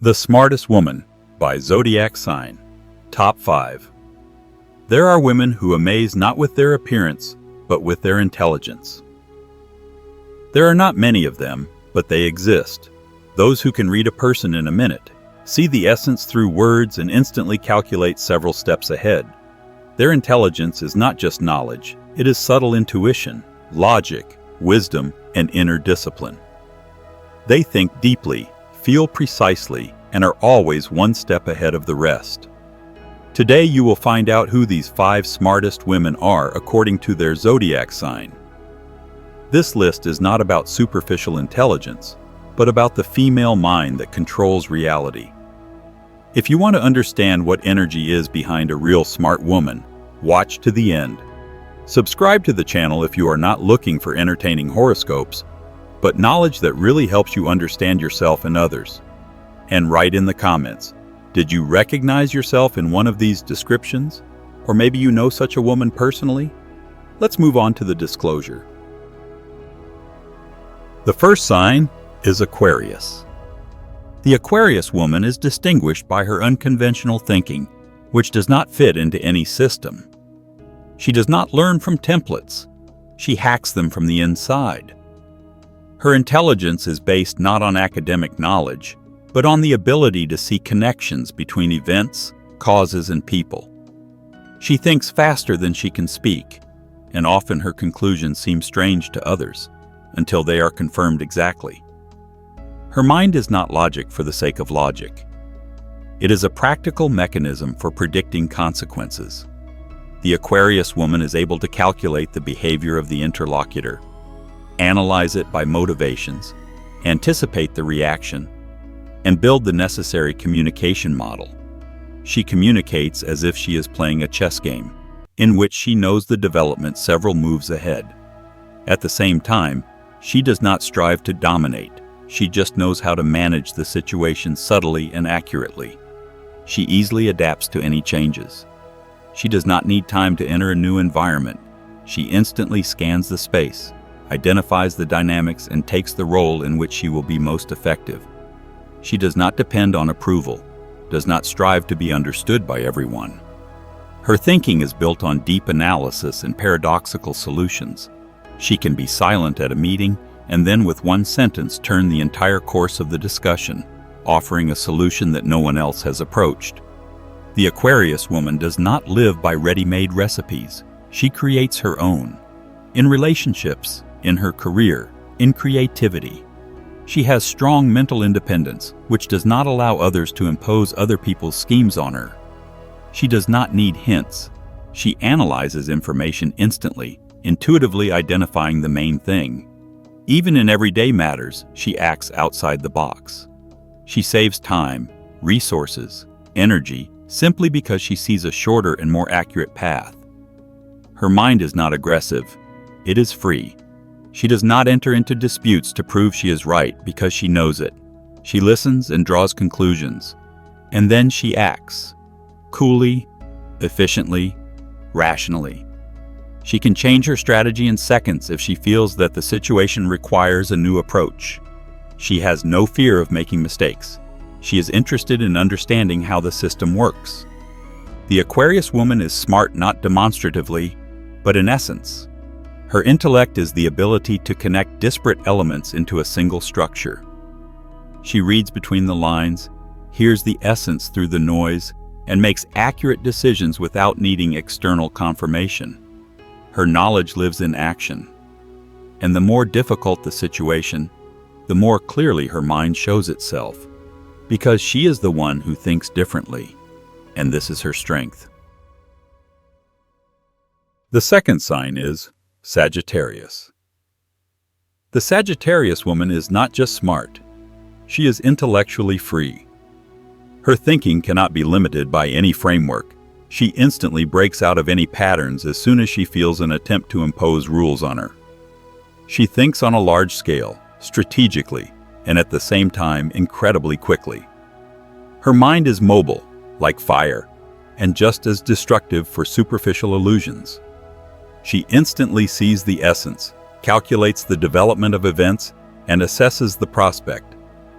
The Smartest Woman by Zodiac Sign. Top 5. There are women who amaze not with their appearance, but with their intelligence. There are not many of them, but they exist. Those who can read a person in a minute, see the essence through words, and instantly calculate several steps ahead. Their intelligence is not just knowledge, it is subtle intuition, logic, wisdom, and inner discipline. They think deeply, feel precisely, and are always one step ahead of the rest. Today you will find out who these 5 smartest women are according to their zodiac sign. This list is not about superficial intelligence, but about the female mind that controls reality. If you want to understand what energy is behind a real smart woman, watch to the end. Subscribe to the channel if you are not looking for entertaining horoscopes, but knowledge that really helps you understand yourself and others. And write in the comments, did you recognize yourself in one of these descriptions? Or maybe you know such a woman personally? Let's move on to the disclosure. The first sign is Aquarius. The Aquarius woman is distinguished by her unconventional thinking, which does not fit into any system. She does not learn from templates. She hacks them from the inside. Her intelligence is based not on academic knowledge, but on the ability to see connections between events, causes, and people. She thinks faster than she can speak, and often her conclusions seem strange to others, until they are confirmed exactly. Her mind is not logic for the sake of logic. It is a practical mechanism for predicting consequences. The Aquarius woman is able to calculate the behavior of the interlocutor, analyze it by motivations, anticipate the reaction, and build the necessary communication model. She communicates as if she is playing a chess game, in which she knows the development several moves ahead. At the same time, she does not strive to dominate. She just knows how to manage the situation subtly and accurately. She easily adapts to any changes. She does not need time to enter a new environment. She instantly scans the space, identifies the dynamics, and takes the role in which she will be most effective. She does not depend on approval, does not strive to be understood by everyone. Her thinking is built on deep analysis and paradoxical solutions. She can be silent at a meeting and then with one sentence turn the entire course of the discussion, offering a solution that no one else has approached. The Aquarius woman does not live by ready-made recipes. She creates her own. In relationships, in her career, in creativity. She has strong mental independence, which does not allow others to impose other people's schemes on her. She does not need hints. She analyzes information instantly, intuitively identifying the main thing. Even in everyday matters, she acts outside the box. She saves time, resources, energy, simply because she sees a shorter and more accurate path. Her mind is not aggressive. It is free. She does not enter into disputes to prove she is right because she knows it. She listens and draws conclusions. And then she acts. Coolly, efficiently, rationally. She can change her strategy in seconds if she feels that the situation requires a new approach. She has no fear of making mistakes. She is interested in understanding how the system works. The Aquarius woman is smart not demonstratively, but in essence. Her intellect is the ability to connect disparate elements into a single structure. She reads between the lines, hears the essence through the noise, and makes accurate decisions without needing external confirmation. Her knowledge lives in action. And the more difficult the situation, the more clearly her mind shows itself, because she is the one who thinks differently, and this is her strength. The second sign is Sagittarius. The Sagittarius woman is not just smart, she is intellectually free. Her thinking cannot be limited by any framework. She instantly breaks out of any patterns as soon as she feels an attempt to impose rules on her. She thinks on a large scale, strategically, and at the same time incredibly quickly. Her mind is mobile, like fire, and just as destructive for superficial illusions. She instantly sees the essence, calculates the development of events, and assesses the prospect.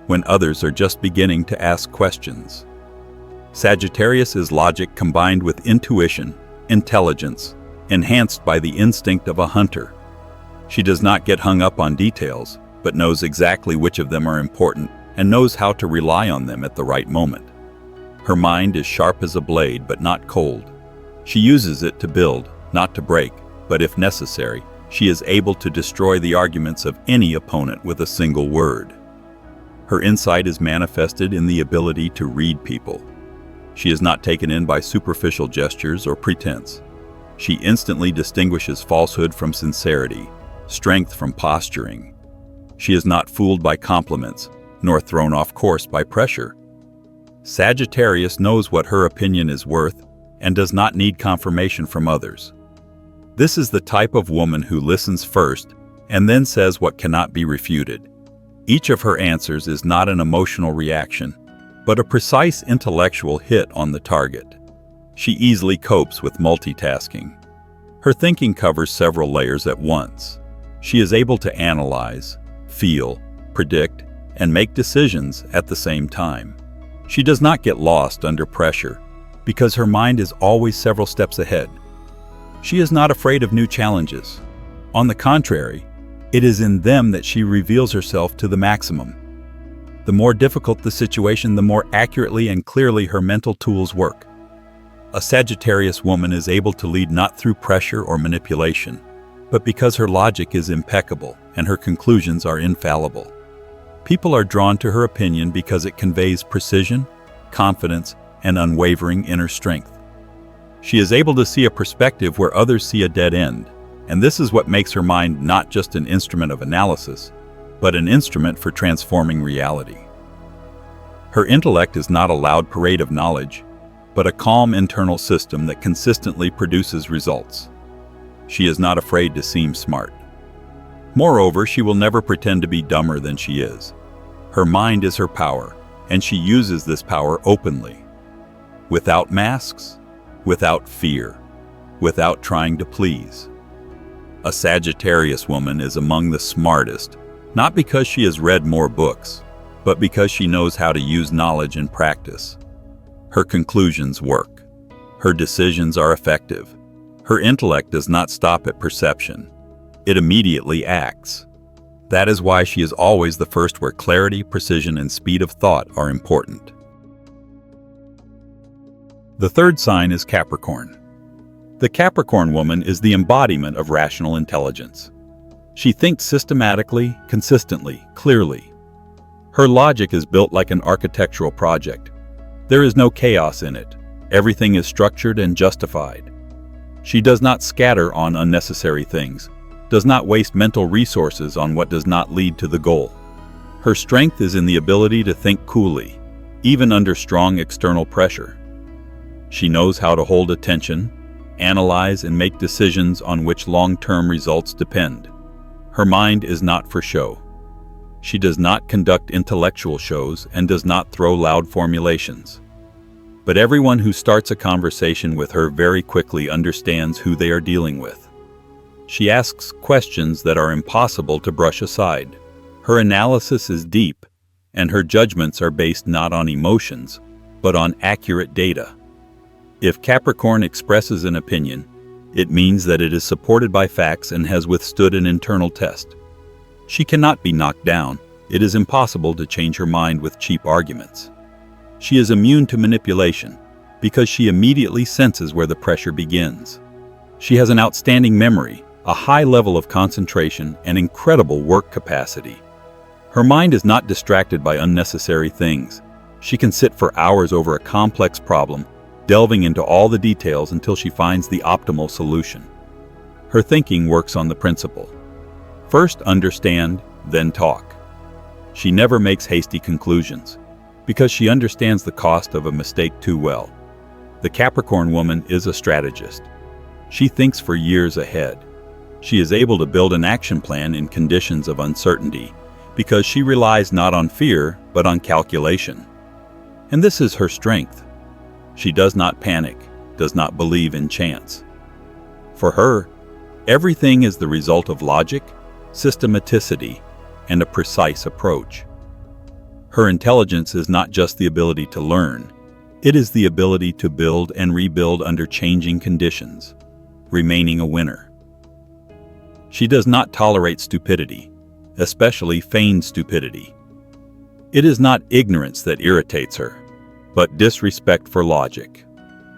when others are just beginning to ask questions. Sagittarius is logic combined with intuition, intelligence, enhanced by the instinct of a hunter. She does not get hung up on details, but knows exactly which of them are important and knows how to rely on them at the right moment. Her mind is sharp as a blade, but not cold. She uses it to build, not to break, but if necessary, she is able to destroy the arguments of any opponent with a single word. Her insight is manifested in the ability to read people. She is not taken in by superficial gestures or pretense. She instantly distinguishes falsehood from sincerity, strength from posturing. She is not fooled by compliments, nor thrown off course by pressure. Sagittarius knows what her opinion is worth and does not need confirmation from others. This is the type of woman who listens first and then says what cannot be refuted. Each of her answers is not an emotional reaction, but a precise intellectual hit on the target. She easily copes with multitasking. Her thinking covers several layers at once. She is able to analyze, feel, predict, and make decisions at the same time. She does not get lost under pressure because her mind is always several steps ahead. She is not afraid of new challenges. On the contrary, it is in them that she reveals herself to the maximum. The more difficult the situation, the more accurately and clearly her mental tools work. A Sagittarius woman is able to lead not through pressure or manipulation, but because her logic is impeccable and her conclusions are infallible. People are drawn to her opinion because it conveys precision, confidence, and unwavering inner strength. She is able to see a perspective where others see a dead end, and this is what makes her mind not just an instrument of analysis, but an instrument for transforming reality. Her intellect is not a loud parade of knowledge, but a calm internal system that consistently produces results. She is not afraid to seem smart. Moreover, she will never pretend to be dumber than she is. Her mind is her power, and she uses this power openly. Without masks, without fear, without trying to please. A Sagittarius woman is among the smartest, not because she has read more books, but because she knows how to use knowledge in practice. Her conclusions work. Her decisions are effective. Her intellect does not stop at perception. It immediately acts. That is why she is always the first where clarity, precision, and speed of thought are important. The third sign is Capricorn. The Capricorn woman is the embodiment of rational intelligence. She thinks systematically, consistently, clearly. Her logic is built like an architectural project. There is no chaos in it. Everything is structured and justified. She does not scatter on unnecessary things, does not waste mental resources on what does not lead to the goal. Her strength is in the ability to think coolly, even under strong external pressure. She knows how to hold attention, analyze, and make decisions on which long-term results depend. Her mind is not for show. She does not conduct intellectual shows and does not throw loud formulations. But everyone who starts a conversation with her very quickly understands who they are dealing with. She asks questions that are impossible to brush aside. Her analysis is deep, and her judgments are based not on emotions, but on accurate data. If Capricorn expresses an opinion, it means that it is supported by facts and has withstood an internal test. She cannot be knocked down. It is impossible to change her mind with cheap arguments. She is immune to manipulation because she immediately senses where the pressure begins. She has an outstanding memory, a high level of concentration, and incredible work capacity. Her mind is not distracted by unnecessary things. She can sit for hours over a complex problem, delving into all the details until she finds the optimal solution. Her thinking works on the principle: first understand, then talk. She never makes hasty conclusions, because she understands the cost of a mistake too well. The Capricorn woman is a strategist. She thinks for years ahead. She is able to build an action plan in conditions of uncertainty, because she relies not on fear, but on calculation. And this is her strength. She does not panic, does not believe in chance. For her, everything is the result of logic, systematicity, and a precise approach. Her intelligence is not just the ability to learn. It is the ability to build and rebuild under changing conditions, remaining a winner. She does not tolerate stupidity, especially feigned stupidity. It is not ignorance that irritates her, but disrespect for logic.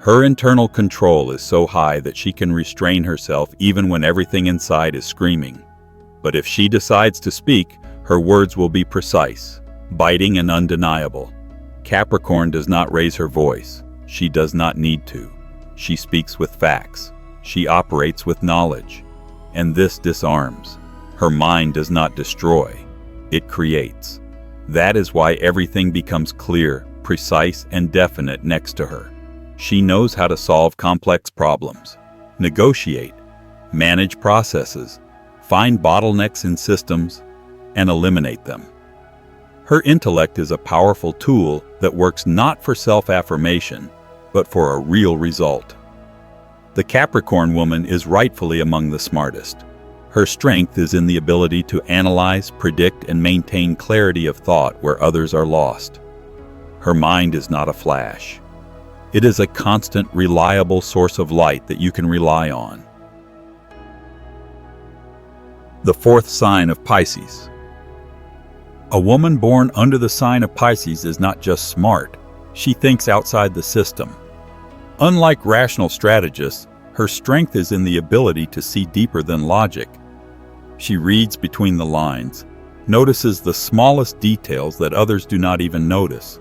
Her internal control is so high that she can restrain herself even when everything inside is screaming. But if she decides to speak, her words will be precise, biting and undeniable. Capricorn does not raise her voice. She does not need to. She speaks with facts. She operates with knowledge. And this disarms. Her mind does not destroy. It creates. That is why everything becomes clear, precise, and definite next to her. She knows how to solve complex problems, negotiate, manage processes, find bottlenecks in systems, and eliminate them. Her intellect is a powerful tool that works not for self-affirmation, but for a real result. The Capricorn woman is rightfully among the smartest. Her strength is in the ability to analyze, predict, and maintain clarity of thought where others are lost. Her mind is not a flash. It is a constant, reliable source of light that you can rely on. The fourth sign of Pisces. A woman born under the sign of Pisces is not just smart, she thinks outside the system. Unlike rational strategists, her strength is in the ability to see deeper than logic. She reads between the lines, notices the smallest details that others do not even notice.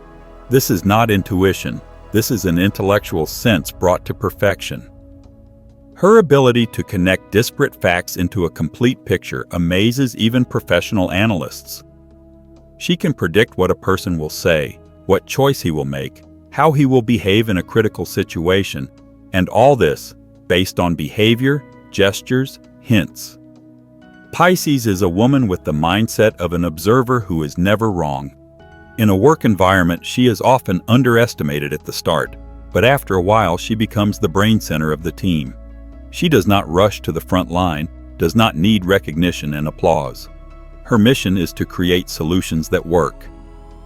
This is not intuition, this is an intellectual sense brought to perfection. Her ability to connect disparate facts into a complete picture amazes even professional analysts. She can predict what a person will say, what choice he will make, how he will behave in a critical situation, and all this based on behavior, gestures, hints. Pisces is a woman with the mindset of an observer who is never wrong. In a work environment, she is often underestimated at the start, but after a while she becomes the brain center of the team. She does not rush to the front line, does not need recognition and applause. Her mission is to create solutions that work.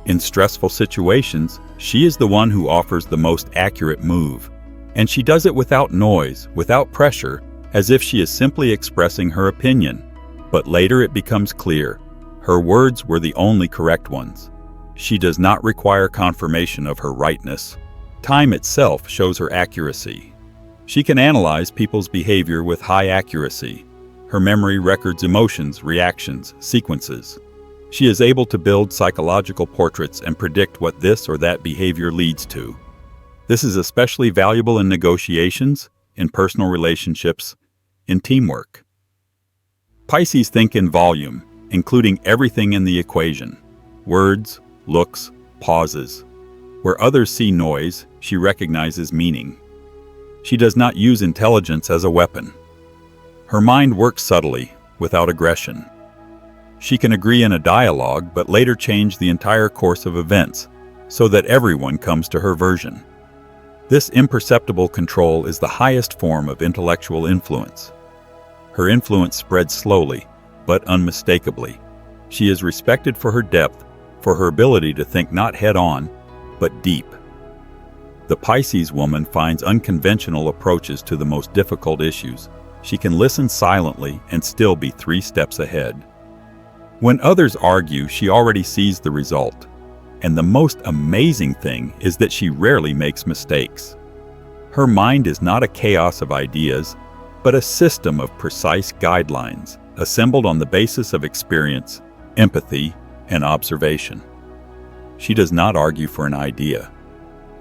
In stressful situations, she is the one who offers the most accurate move. And she does it without noise, without pressure, as if she is simply expressing her opinion. But later it becomes clear, her words were the only correct ones. She does not require confirmation of her rightness. Time itself shows her accuracy. She can analyze people's behavior with high accuracy. Her memory records emotions, reactions, sequences. She is able to build psychological portraits and predict what this or that behavior leads to. This is especially valuable in negotiations, in personal relationships, in teamwork. Pisces think in volume, including everything in the equation: words, looks, pauses. Where others see noise, she recognizes meaning. She does not use intelligence as a weapon. Her mind works subtly, without aggression. She can agree in a dialogue but later change the entire course of events, so that everyone comes to her version. This imperceptible control is the highest form of intellectual influence. Her influence spreads slowly, but unmistakably. She is respected for her depth, for her ability to think not head-on, but deep. The Pisces woman finds unconventional approaches to the most difficult issues. She can listen silently and still be 3 steps ahead. When others argue, she already sees the result. And the most amazing thing is that she rarely makes mistakes. Her mind is not a chaos of ideas, but a system of precise guidelines, assembled on the basis of experience, empathy, and observation. She does not argue for an idea.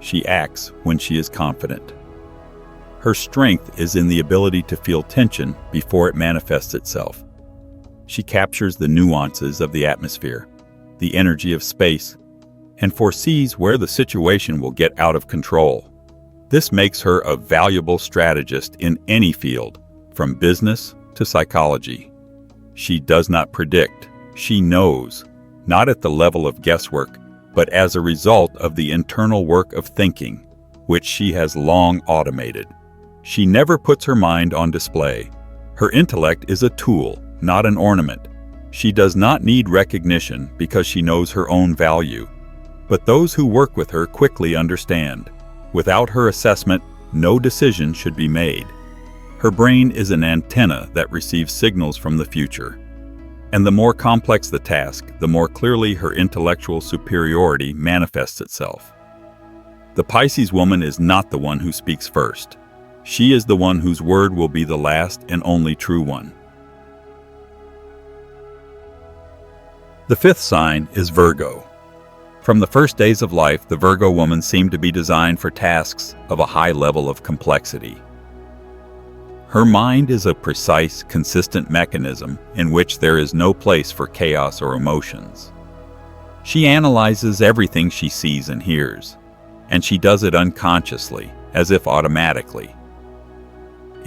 She acts when she is confident. Her strength is in the ability to feel tension before it manifests itself. She captures the nuances of the atmosphere, the energy of space, and foresees where the situation will get out of control. This makes her a valuable strategist in any field, from business to psychology. She does not predict, she knows, not at the level of guesswork, but as a result of the internal work of thinking, which she has long automated. She never puts her mind on display. Her intellect is a tool, not an ornament. She does not need recognition because she knows her own value. but those who work with her quickly understand. Without her assessment, no decision should be made. Her brain is an antenna that receives signals from the future. And the more complex the task, the more clearly her intellectual superiority manifests itself. The Pisces woman is not the one who speaks first. She is the one whose word will be the last and only true one. The fifth sign is Virgo. From the first days of life, the Virgo woman seemed to be designed for tasks of a high level of complexity. Her mind is a precise, consistent mechanism in which there is no place for chaos or emotions. She analyzes everything she sees and hears, and she does it unconsciously, as if automatically.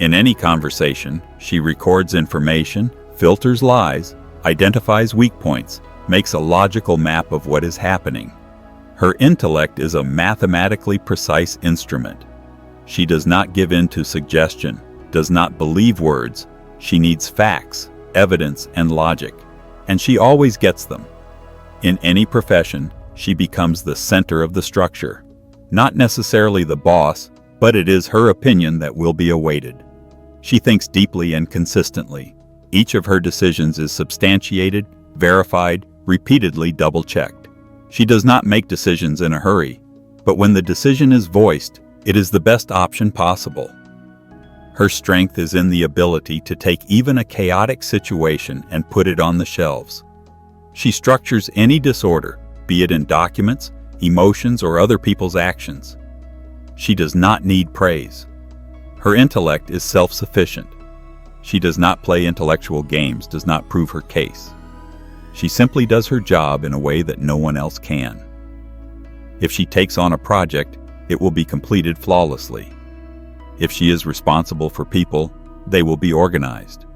In any conversation, she records information, filters lies, identifies weak points, makes a logical map of what is happening. Her intellect is a mathematically precise instrument. She does not give in to suggestion, does not believe words. She needs facts, evidence, and logic, and she always gets them. In any profession, she becomes the center of the structure. Not necessarily the boss, but it is her opinion that will be awaited. She thinks deeply and consistently. Each of her decisions is substantiated, verified, repeatedly double-checked. She does not make decisions in a hurry, but when the decision is voiced, it is the best option possible. Her strength is in the ability to take even a chaotic situation and put it on the shelves. She structures any disorder, be it in documents, emotions, or other people's actions. She does not need praise. Her intellect is self-sufficient. She does not play intellectual games, does not prove her case. She simply does her job in a way that no one else can. If she takes on a project, it will be completed flawlessly. If she is responsible for people, they will be organized.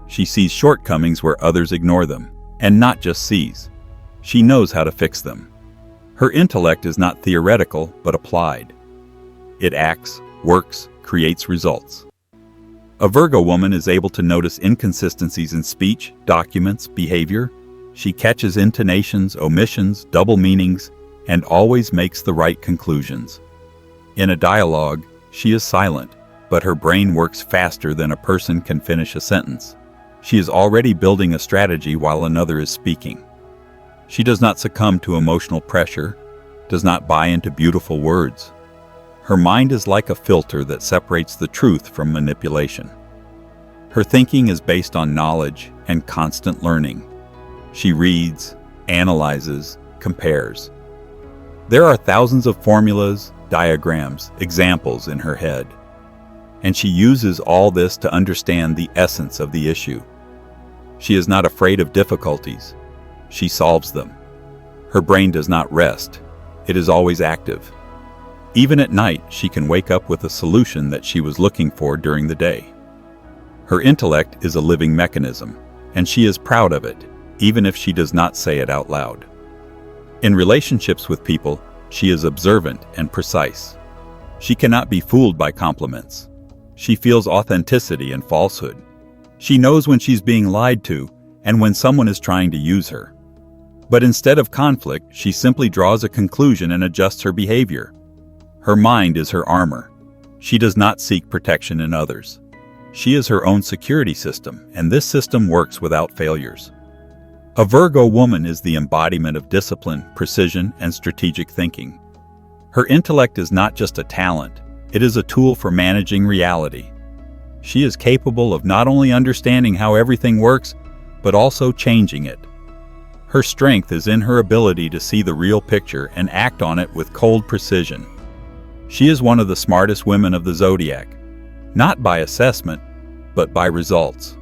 She sees shortcomings where others ignore them, and not just sees. She knows how to fix them. Her intellect is not theoretical, but applied. It acts, works, creates results. A Virgo woman is able to notice inconsistencies in speech, documents, behavior. She catches intonations, omissions, double meanings, and always makes the right conclusions. In a dialogue, she is silent, but her brain works faster than a person can finish a sentence. She is already building a strategy while another is speaking. She does not succumb to emotional pressure, does not buy into beautiful words. Her mind is like a filter that separates the truth from manipulation. Her thinking is based on knowledge and constant learning. She reads, analyzes, compares. There are thousands of formulas, diagrams, examples in her head, and she uses all this to understand the essence of the issue. She is not afraid of difficulties. She solves them. Her brain does not rest. It is always active. Even at night, she can wake up with a solution that she was looking for during the day. Her intellect is a living mechanism, and she is proud of it, even if she does not say it out loud. In relationships with people, she is observant and precise. She cannot be fooled by compliments. She feels authenticity and falsehood. She knows when she's being lied to and when someone is trying to use her. But instead of conflict, she simply draws a conclusion and adjusts her behavior. Her mind is her armor. She does not seek protection in others. She is her own security system, and this system works without failures. A Virgo woman is the embodiment of discipline, precision, and strategic thinking. Her intellect is not just a talent, it is a tool for managing reality. She is capable of not only understanding how everything works, but also changing it. Her strength is in her ability to see the real picture and act on it with cold precision. She is one of the smartest women of the Zodiac, not by assessment, but by results.